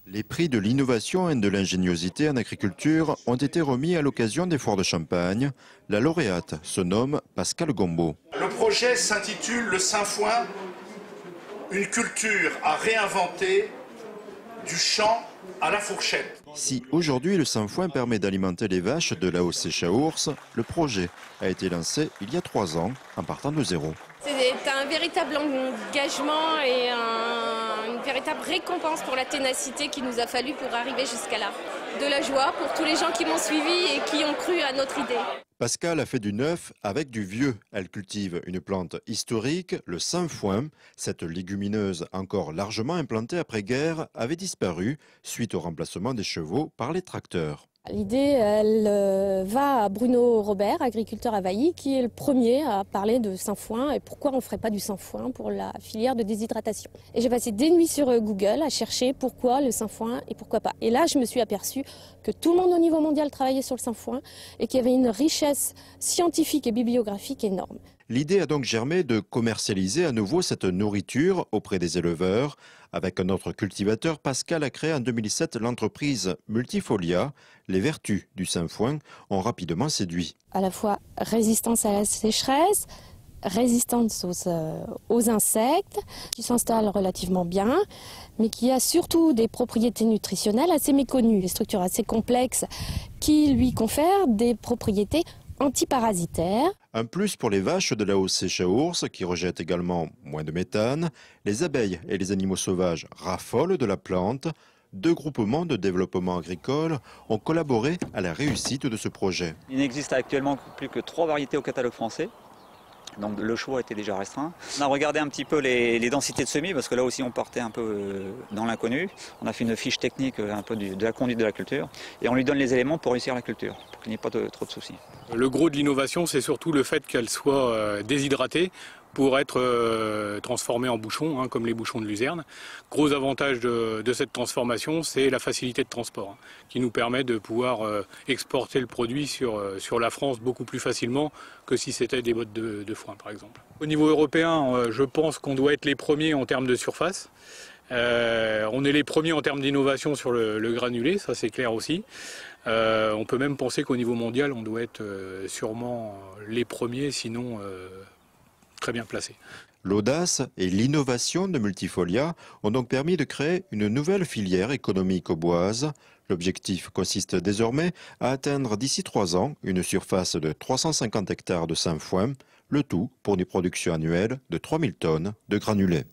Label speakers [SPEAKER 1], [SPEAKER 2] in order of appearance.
[SPEAKER 1] Les prix de l'innovation et de l'ingéniosité en agriculture ont été remis à l'occasion des foires de Champagne. La lauréate se nomme Pascale Gombaud.
[SPEAKER 2] Le projet s'intitule Le Sainfoin, une culture à réinventer du champ à la fourchette.
[SPEAKER 1] Si aujourd'hui le sainfoin permet d'alimenter les vaches de l'AOC Chaours, le projet a été lancé il y a 3 ans en partant de zéro.
[SPEAKER 3] C'est un véritable engagement et une véritable récompense pour la ténacité qu'il nous a fallu pour arriver jusqu'à là. De la joie pour tous les gens qui m'ont suivi et qui ont cru à notre idée.
[SPEAKER 1] Pascale a fait du neuf avec du vieux. Elle cultive une plante historique, le sainfoin. Cette légumineuse encore largement implantée après-guerre avait disparu suite au remplacement des chevaux par les tracteurs.
[SPEAKER 4] L'idée, elle va à Bruno Robert, agriculteur à Vailly, qui est le premier à parler de sainfoin et pourquoi on ne ferait pas du sainfoin pour la filière de déshydratation. Et j'ai passé des nuits sur Google à chercher pourquoi le sainfoin et pourquoi pas. Et là, je me suis aperçue que tout le monde au niveau mondial travaillait sur le sainfoin et qu'il y avait une richesse scientifique et bibliographique énorme.
[SPEAKER 1] L'idée a donc germé de commercialiser à nouveau cette nourriture auprès des éleveurs. Avec un autre cultivateur, Pascale a créé en 2007 l'entreprise Multifolia. Les vertus du sainfoin ont rapidement séduit.
[SPEAKER 4] À la fois résistance à la sécheresse, résistance aux insectes, qui s'installent relativement bien, mais qui a surtout des propriétés nutritionnelles assez méconnues, des structures assez complexes qui lui confèrent des propriétés antiparasitaires.
[SPEAKER 1] Un plus pour les vaches de l'AOC Chaours qui rejettent également moins de méthane. Les abeilles et les animaux sauvages raffolent de la plante. 2 groupements de développement agricole ont collaboré à la réussite de ce projet.
[SPEAKER 5] Il n'existe actuellement plus que 3 variétés au catalogue français. Donc le choix était déjà restreint. On a regardé un petit peu les densités de semis parce que là aussi on partait un peu dans l'inconnu. On a fait une fiche technique un peu de la conduite de la culture et on lui donne les éléments pour réussir la culture, pour qu'il n'y ait pas trop de soucis.
[SPEAKER 6] Le gros de l'innovation, c'est surtout le fait qu'elle soit déshydratée pour être transformée en bouchons, comme les bouchons de luzerne. Gros avantage de cette transformation, c'est la facilité de transport, qui nous permet de pouvoir exporter le produit sur la France beaucoup plus facilement que si c'était des bottes de foin, par exemple. Au niveau européen, je pense qu'on doit être les premiers en termes de surface. On est les premiers en termes d'innovation sur le granulé, ça c'est clair aussi. On peut même penser qu'au niveau mondial, on doit être sûrement les premiers, sinon très bien placés.
[SPEAKER 1] L'audace et l'innovation de Multifolia ont donc permis de créer une nouvelle filière économique auboise. L'objectif consiste désormais à atteindre d'ici 3 ans une surface de 350 hectares de sainfoin, le tout pour une production annuelle de 3000 tonnes de granulés.